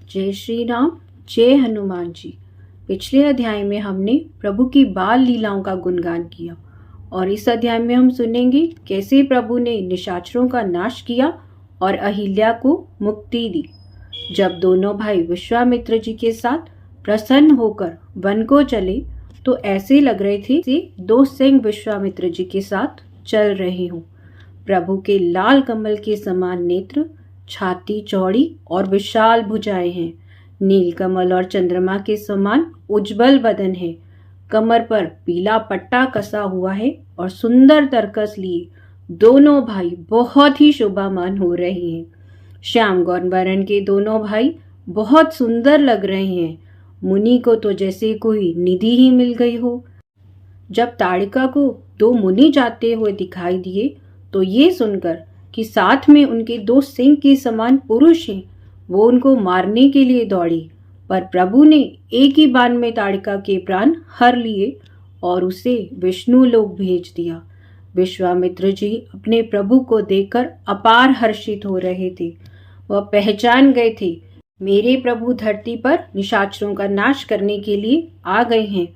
जय श्री राम, जय हनुमान जी। पिछले अध्याय में हमने प्रभु की बाल लीलाओं का गुणगान किया और इस अध्याय में हम सुनेंगे कैसे प्रभु ने निशाचरों का नाश किया और अहिल्या को मुक्ति दी। जब दोनों भाई विश्वामित्र जी के साथ प्रसन्न होकर वन को चले तो ऐसे लग रहे थे कि दो सिंह विश्वामित्र जी के साथ चल रहे हों। प्रभु के लाल कमल के समान नेत्र, छाती चौड़ी और विशाल भुजाएं हैं। नीलकमल और चंद्रमा के समान उज्जवल बदन है। कमर पर पीला पट्टा कसा हुआ है और सुंदर तरकस लिए दोनों भाई बहुत ही शोभामान हो रहे हैं। श्याम गौर वर्ण के दोनों भाई बहुत सुंदर लग रहे हैं। मुनि को तो जैसे कोई निधि ही मिल गई हो। जब ताड़िका को दो मुनि जाते हुए दिखाई दिए तो ये सुनकर कि साथ में उनके दो सिंह के समान पुरुष हैं, वो उनको मारने के लिए दौड़ी, पर प्रभु ने एक ही बाण में ताड़िका के प्राण हर लिए और उसे विष्णु लोक भेज दिया। विश्वामित्र जी अपने प्रभु को देखकर अपार हर्षित हो रहे थे। वह पहचान गए थे, मेरे प्रभु धरती पर निशाचरों का नाश करने के लिए आ गए हैं।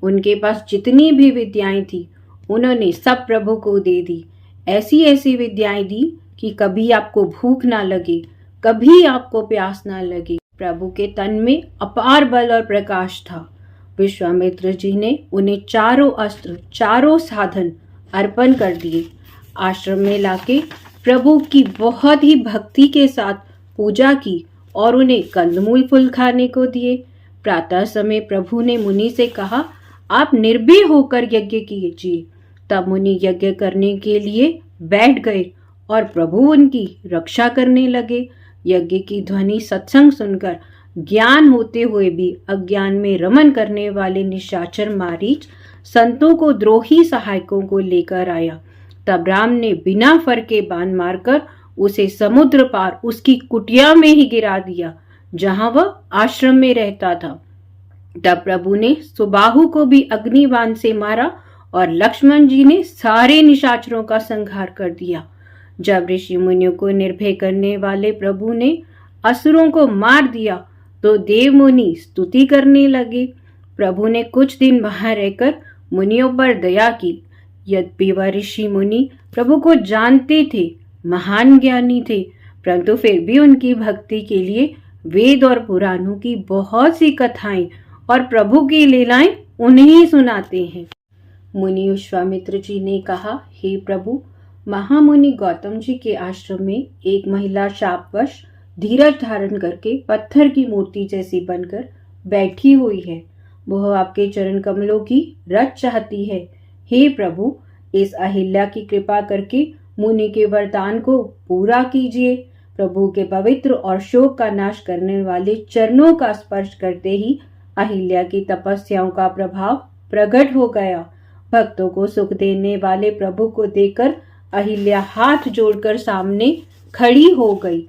उनके पास जितनी भी विद्याएं थी उन्होंने सब प्रभु को दे दी। ऐसी ऐसी विद्याएं दी कि कभी आपको भूख ना लगे, कभी आपको प्यास ना लगे। प्रभु के तन में अपार बल और प्रकाश था। विश्वामित्र जी ने उन्हें चारों अस्त्र, चारों साधन अर्पण कर दिए। आश्रम में लाके प्रभु की बहुत ही भक्ति के साथ पूजा की और उन्हें कंदमूल फूल खाने को दिए। प्रातः समय प्रभु ने मुनि से कहा, आप निर्भय होकर यज्ञ कीजिए। तब मुनि यज्ञ करने के लिए बैठ गए और प्रभु उनकी रक्षा करने लगे। यज्ञ की ध्वनि सत्संग सुनकर ज्ञान होते हुए भी अज्ञान में रमन करने वाले निशाचर मारीच संतों को द्रोही सहायकों को लेकर आया। तब राम ने बिना फर के बाण मारकर उसे समुद्र पार उसकी कुटिया में ही गिरा दिया जहां वह आश्रम में रहता था। तब प्रभु ने सुबाहु को भी अग्निबाण से मारा और लक्ष्मण जी ने सारे निशाचरों का संहार कर दिया। जब ऋषि मुनियों को निर्भय करने वाले प्रभु ने असुरों को मार दिया तो देव मुनि स्तुति करने लगे। प्रभु ने कुछ दिन वहां रहकर मुनियों पर दया की। यद्यपि वह ऋषि मुनि प्रभु को जानते थे, महान ज्ञानी थे, परंतु फिर भी उनकी भक्ति के लिए वेद और पुराणों की बहुत सी कथाएं और प्रभु की लीलाएं उन्हें ही सुनाते हैं। मुनि विश्वामित्र जी ने कहा, हे प्रभु, महामुनि गौतम जी के आश्रम में एक महिला शापवश धीरज धारण करके पत्थर की मूर्ति जैसी बनकर बैठी हुई है। वह आपके चरण कमलों की रज चाहती है। हे प्रभु, इस अहिल्या की कृपा करके मुनि के वरदान को पूरा कीजिए। प्रभु के पवित्र और शोक का नाश करने वाले चरणों का स्पर्श करते ही अहिल्या की तपस्याओं का प्रभाव प्रकट हो गया। भक्तों को सुख देने वाले प्रभु को देखकर अहिल्या हाथ जोड़कर सामने खड़ी हो गई।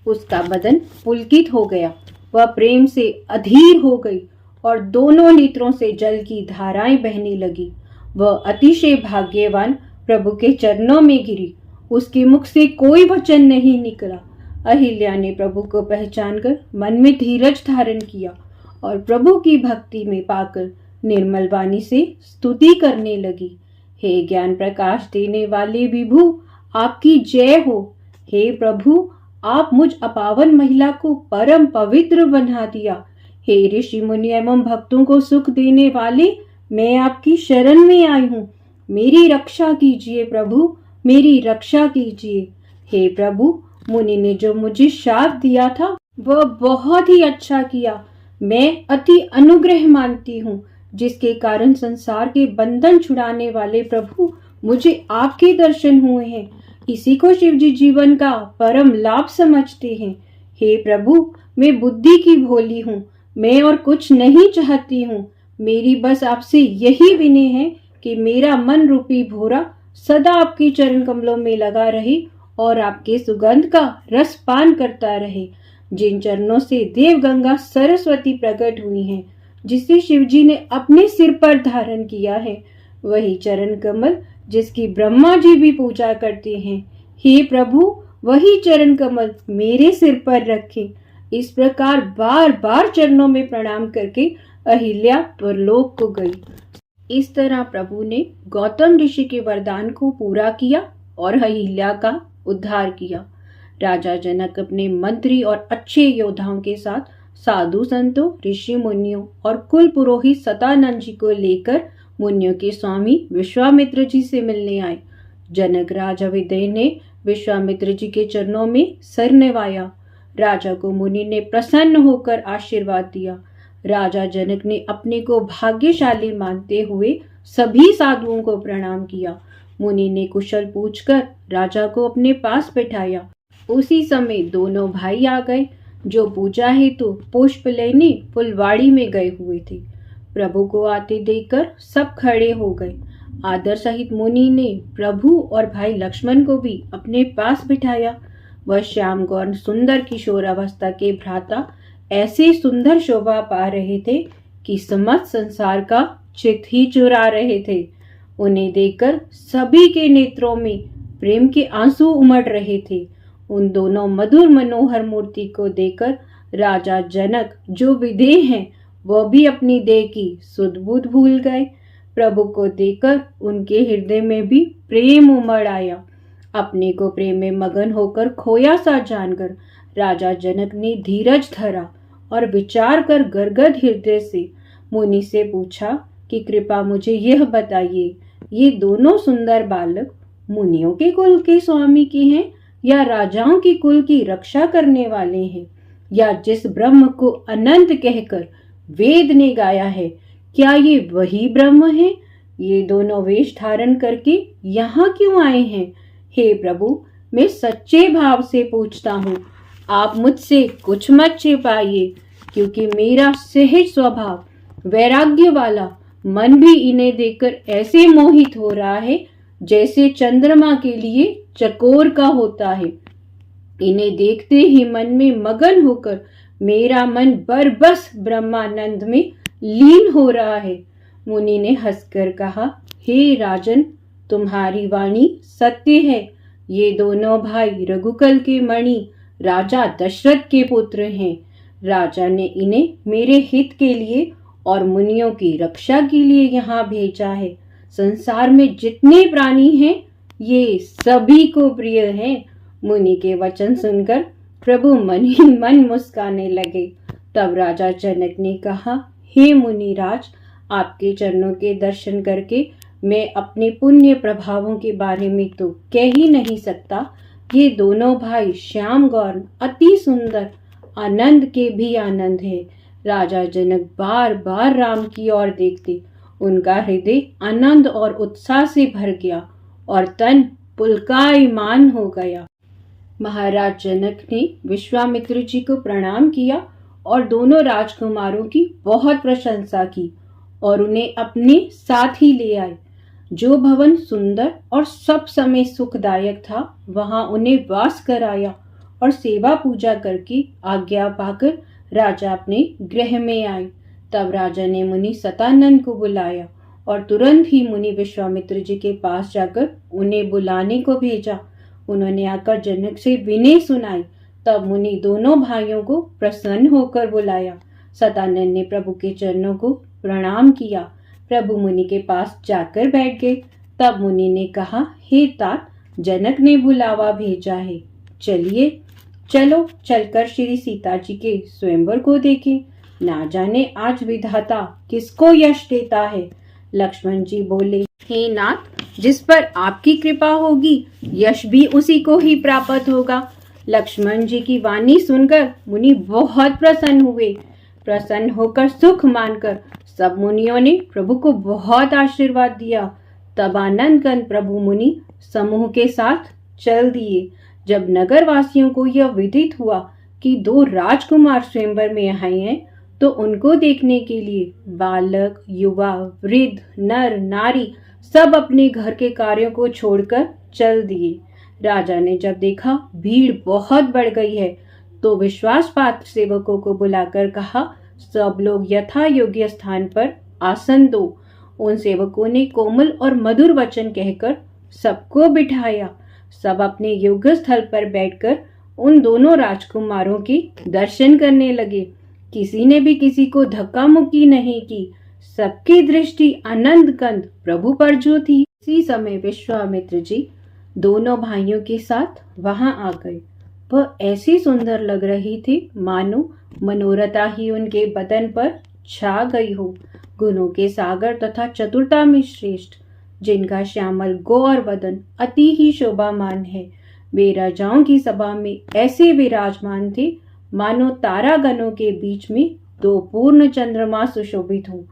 उसका बदन पुलकित हो गया। वह प्रेम से अधीर हो गई और दोनों नेत्रों से जल की धाराएं बहने लगी। वह अतिशय भाग्यवान प्रभु के चरणों में गिरी। उसके मुख से कोई वचन नहीं निकला। अहिल्या ने प्रभु को पहचानकर मन में धीरज धारण किया और प्रभु की भक्ति में पाकर निर्मल वाणी से स्तुति करने लगी। हे ज्ञान प्रकाश देने वाले विभु, आपकी जय हो। हे प्रभु, आप मुझ अपावन महिला को परम पवित्र बना दिया। हे ऋषि मुनि एवं भक्तों को सुख देने वाले, मैं आपकी शरण में आई हूँ। मेरी रक्षा कीजिए प्रभु, मेरी रक्षा कीजिए। हे प्रभु, मुनि ने जो मुझे शाप दिया था वह बहुत ही अच्छा किया। मैं अति अनुग्रह मानती हूँ, जिसके कारण संसार के बंधन छुड़ाने वाले प्रभु मुझे आपके दर्शन हुए हैं। इसी को शिव जी जीवन का परम लाभ समझते हैं। हे प्रभु, मैं बुद्धि की भोली हूँ, मैं और कुछ नहीं चाहती हूँ। मेरी बस आपसे यही विनय है कि मेरा मन रूपी भोरा सदा आपके चरण कमलों में लगा रहे और आपके सुगंध का रस पान करता रहे। जिन चरणों से देव गंगा सरस्वती प्रकट हुई हैं, जिसे शिव जी ने अपने सिर पर धारण किया है, वही चरण कमल जिसकी ब्रह्मा जी भी पूजा करते हैं। हे प्रभु, वही चरण कमल मेरे सिर पर रखें। इस प्रकार बार बार चरणों में प्रणाम करके अहिल्या परलोक को गई। इस तरह प्रभु ने गौतम ऋषि के वरदान को पूरा किया और अहिल्या का उद्धार किया। राजा जनक अपने मंत्री और अच्छे योद्धाओं के साथ साधु संतों, ऋषि मुनियों और कुल पुरोहित सतानंद जी को लेकर मुनियों के स्वामी विश्वामित्र जी से मिलने आए। जनक राजा विदय ने विश्वामित्र जी के चरणों में सिर निवाया। राजा को मुनि ने प्रसन्न होकर आशीर्वाद दिया। राजा जनक ने अपने को भाग्यशाली मानते हुए सभी साधुओं को प्रणाम किया। मुनि ने कुशल पूछकर राजा को अपने पास बैठाया। उसी समय दोनों भाई आ गए, जो पूजा हेतु पुष्प लेने फुलवाड़ी में गए हुए थे। प्रभु को आते देखकर सब खड़े हो गए। आदर सहित मुनि ने प्रभु और भाई लक्ष्मण को भी अपने पास बिठाया। वह श्याम गौर सुंदर किशोर अवस्था के भ्राता ऐसे सुंदर शोभा पा रहे थे कि समस्त संसार का चित्त ही चुरा रहे थे। उन्हें देखकर सभी के नेत्रों में प्रेम के आंसू उमड़ रहे थे। उन दोनों मधुर मनोहर मूर्ति को देखकर राजा जनक, जो विदेह हैं, वह भी अपनी देह की सुध बुध भूल गए। प्रभु को देखकर उनके हृदय में भी प्रेम उमड़ आया। अपने को प्रेम में मगन होकर खोया सा जानकर राजा जनक ने धीरज धरा और विचार कर गदगद हृदय से मुनि से पूछा कि कृपा मुझे यह बताइए, ये दोनों सुंदर बालक मुनियों के कुल के स्वामी के हैं या राजाओं के कुल की रक्षा करने वाले हैं, या जिस ब्रह्म को अनंत कहकर वेद ने गाया है, क्या ये वही ब्रह्म है? ये दोनों वेश धारण करके यहाँ क्यों आए हैं? हे प्रभु, मैं सच्चे भाव से पूछता हूँ, आप मुझसे कुछ मत छिपाइए, क्योंकि मेरा सहज स्वभाव वैराग्य वाला मन भी इन्हें देखकर ऐसे मोहित हो रहा है जैसे चंद्रमा के लिए चकोर का होता है। इन्हें देखते ही मन में मगन होकर मेरा मन बरबस ब्रह्मानंद में लीन हो रहा है। मुनि ने हंसकर कहा, हे राजन, तुम्हारी वाणी सत्य है। ये दोनों भाई रघुकुल के मणि राजा दशरथ के पुत्र हैं। राजा ने इन्हें मेरे हित के लिए और मुनियों की रक्षा के लिए यहाँ भेजा है। संसार में जितने प्राणी हैं, ये सभी को प्रिय हैं। मुनि के वचन सुनकर प्रभु मन ही मन मुस्काने लगे। तब राजा जनक ने कहा, हे मुनिराज, आपके चरणों के दर्शन करके मैं अपने पुण्य प्रभावों के बारे में तो कह ही नहीं सकता। ये दोनों भाई श्याम गौर अति सुंदर, आनंद के भी आनंद है। राजा जनक बार बार राम की ओर देखते, उनका हृदय आनंद और उत्साह से भर गया और तन पुलकायमान हो गया। महाराज जनक ने विश्वामित्र जी को प्रणाम किया और दोनों राजकुमारों की बहुत प्रशंसा की और उन्हें अपने साथ ही ले आए। जो भवन सुंदर और सब समय सुखदायक था, वहां उन्हें वास कराया और सेवा पूजा करके आज्ञा पाकर राजा अपने गृह में आए। तब राजा ने मुनि सतानंद को बुलाया और तुरंत ही मुनि विश्वामित्र जी के पास जाकर उन्हें बुलाने को भेजा। उन्होंने आकर जनक से विनय सुनाई। तब मुनि दोनों भाइयों को प्रसन्न होकर बुलाया। सतानंद ने प्रभु के चरणों को प्रणाम किया। प्रभु मुनि के पास जाकर बैठ गए। तब मुनि ने कहा, हे तात, जनक ने बुलावा भेजा है, चलो चलकर श्री सीता जी के स्वयंवर को देखें। ना जाने आज विधाता किसको यश देता है। लक्ष्मण जी बोले, हे नाथ, जिस पर आपकी कृपा होगी यश भी उसी को ही प्राप्त होगा। लक्ष्मण जी की वाणी सुनकर मुनि बहुत प्रसन्न हुए। प्रसन्न होकर सुख मानकर सब मुनियों ने प्रभु को बहुत आशीर्वाद दिया। तब आनंद कंद प्रभु मुनि समूह के साथ चल दिए। जब नगर वासियों को यह विदित हुआ कि दो राजकुमार स्वयंवर में आए हैं, तो उनको देखने के लिए बालक, युवा, वृद्ध, नर, नारी सब अपने घर के कार्यों को छोड़कर चल दिए। राजा ने जब देखा भीड़ बहुत बढ़ गई है, तो विश्वास पात्र सेवकों को बुलाकर कहा, सब लोग यथा योग्य स्थान पर आसन दो। उन सेवकों ने कोमल और मधुर वचन कहकर सबको बिठाया। सब अपने योग्य स्थल पर बैठकर उन दोनों राजकुमारों के दर्शन करने लगे। किसी ने भी किसी को धक्का मुक्की नहीं की। सबकी दृष्टि आनंद कंद प्रभु पर जो थी। इसी समय विश्वामित्र जी दोनों भाइयों के साथ वहां आ गए। वह ऐसी सुंदर लग रही थी मानो मनोरथा ही उनके बदन पर छा गई हो। गुणों के सागर तथा चतुरता में श्रेष्ठ, जिनका श्यामल गौर बदन अति ही शोभामान है, वे राजाओं की सभा में ऐसे विराजमान थे मानो तारागणों के बीच में दो पूर्ण चंद्रमा सुशोभित हो।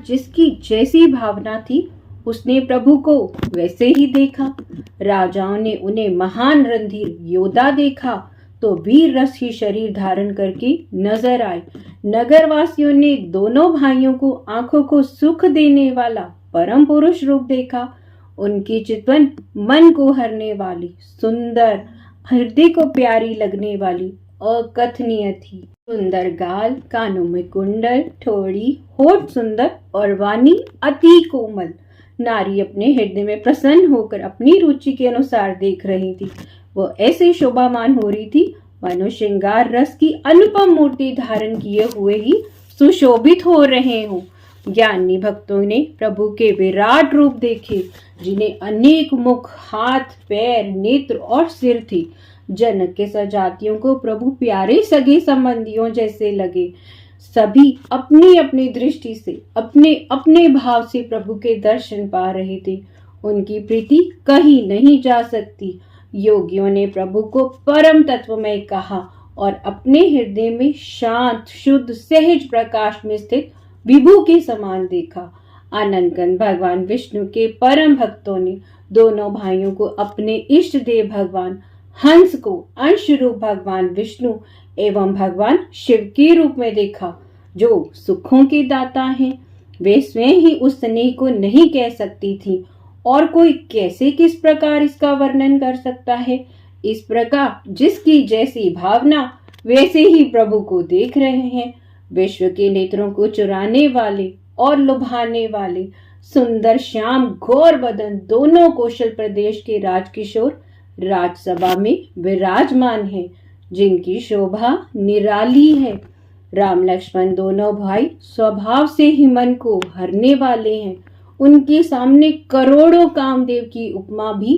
जिसकी जैसी भावना थी उसने प्रभु को वैसे ही देखा। राजाओं ने उन्हें महान रणधीर योद्धा देखा तो वीर रस ही शरीर धारण करके नजर आए। नगरवासियों ने दोनों भाइयों को आंखों को सुख देने वाला परम पुरुष रूप देखा। उनकी चितवन मन को हरने वाली, सुंदर, हृदय को प्यारी लगने वाली, अकथनीय थी। सुंदर गाल, कानों में कुंडल, ठोड़ी, होठ सुंदर और वाणी अति कोमल। नारी अपने हृदय में प्रसन्न होकर अपनी रुचि के अनुसार देख रही थी। वो ऐसे शोभामान हो रही थी मानो श्रृंगार रस की अनुपम मूर्ति धारण किए हुए ही सुशोभित हो रहे हों। ज्ञानी भक्तों ने प्रभु के विराट रूप देखे, जिन्हें अनेक मुख, हाथ, पैर, नेत्र और सिर थी। जनक के सजातियों को प्रभु प्यारे सगे संबंधियों जैसे लगे। सभी अपनी अपनी दृष्टि से, अपने अपने भाव से प्रभु के दर्शन पा रहे थे। उनकी प्रीति कही नहीं जा सकती। योगियों ने प्रभु को परम तत्वमय कहा और अपने हृदय में शांत, शुद्ध, सहज प्रकाश में स्थित विभु के समान देखा। आनंदकंद भगवान विष्णु के परम भक्तों ने दोनों भाइयों को अपने इष्ट देव भगवान हंस को अंश रूप भगवान विष्णु एवं भगवान शिव के रूप में देखा, जो सुखों के दाता हैं। वे स्वयं ही उस स्नेह को नहीं कह सकती थी और कोई कैसे किस प्रकार इसका वर्णन कर सकता है। इस प्रकार जिसकी जैसी भावना वैसे ही प्रभु को देख रहे हैं। विश्व के नेत्रों को चुराने वाले और लुभाने वाले सुंदर श्याम घोर बदन दोनों कौशल प्रदेश के राजकिशोर राजसभा में विराजमान है, जिनकी शोभा निराली है। राम लक्ष्मण दोनों भाई स्वभाव से ही मन को हरने वाले हैं। उनके सामने करोड़ों कामदेव की उपमा भी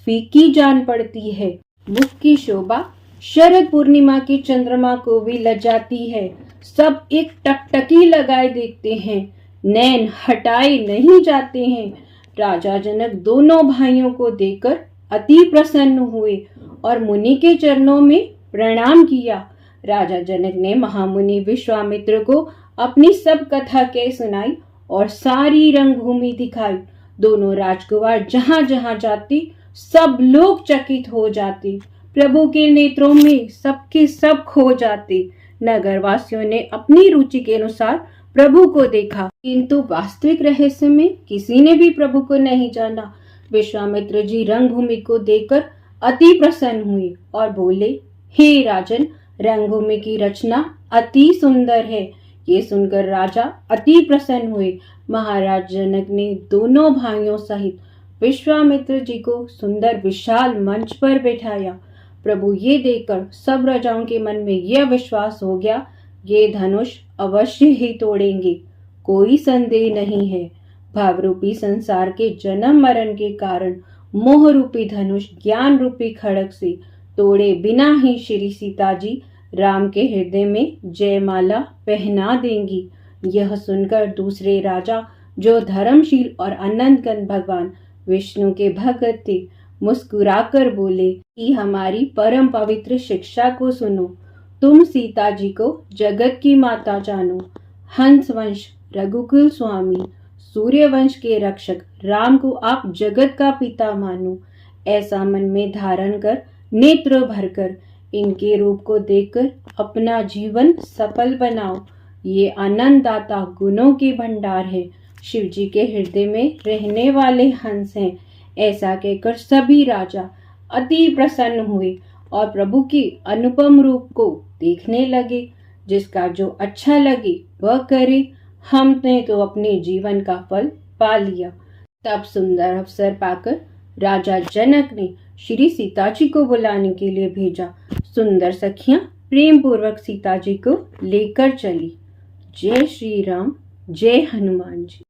फीकी जान पड़ती है। मुख की शोभा शरद पूर्णिमा की चंद्रमा को भी लजाती है। सब एक टकटकी लगाए देखते हैं, नैन हटाए नहीं जाते हैं। राजा जनक दोनों भाइयों को देखकर अति प्रसन्न हुए और मुनि के चरणों में प्रणाम किया। राजा जनक ने महामुनि विश्वामित्र को अपनी सब कथा कह सुनाई और सारी रंगभूमि दिखाई। दोनों राजकुमार जहां जहां जाते सब लोग चकित हो जाते। प्रभु के नेत्रों में सबके सब खो जाते। नगरवासियों ने अपनी रुचि के अनुसार प्रभु को देखा, किंतु वास्तविक रहस्य में किसी ने भी प्रभु को नहीं जाना। विश्वामित्र जी रंगभूमि को देखकर अति प्रसन्न हुए और बोले, हे राजन, रंगभूमि की रचना अति सुंदर है। ये सुनकर राजा अति प्रसन्न हुए। महाराज जनक ने दोनों भाइयों सहित विश्वामित्र जी को सुंदर विशाल मंच पर बैठाया। प्रभु ये देखकर सब राजाओं के मन में यह विश्वास हो गया, ये धनुष अवश्य ही तोड़ेंगे, कोई संदेह नहीं है। भाव रूपी संसार के जन्म मरण के कारण मोह रूपी धनुष ज्ञान रूपी खड़ग से तोड़े बिना ही श्री सीता जी राम के हृदय में जयमाला पहना देंगी। यह सुनकर दूसरे राजा, जो धर्मशील और आनंदकंद भगवान विष्णु के भक्त थे, मुस्कुराकर बोले कि हमारी परम पवित्र शिक्षा को सुनो। तुम सीता जी को जगत की माता जानो। हंस वंश रघुकुल स्वामी, सूर्य वंश के रक्षक राम को आप जगत का पिता मानो। ऐसा मन में धारण कर, नेत्र भरकर इनके रूप को देखकर अपना जीवन सफल बनाओ। ये आनंददाता गुणों के भंडार है, शिव जी के हृदय में रहने वाले हंस हैं। ऐसा कहकर सभी राजा अति प्रसन्न हुए और प्रभु के अनुपम रूप को देखने लगे। जिसका जो अच्छा लगे वह करे, हमने तो अपने जीवन का फल पा लिया। तब सुंदर अवसर पाकर राजा जनक ने श्री सीता जी को बुलाने के लिए भेजा। सुंदर सखियां प्रेम पूर्वक सीता जी को लेकर चली। जय श्री राम, जय हनुमान जी।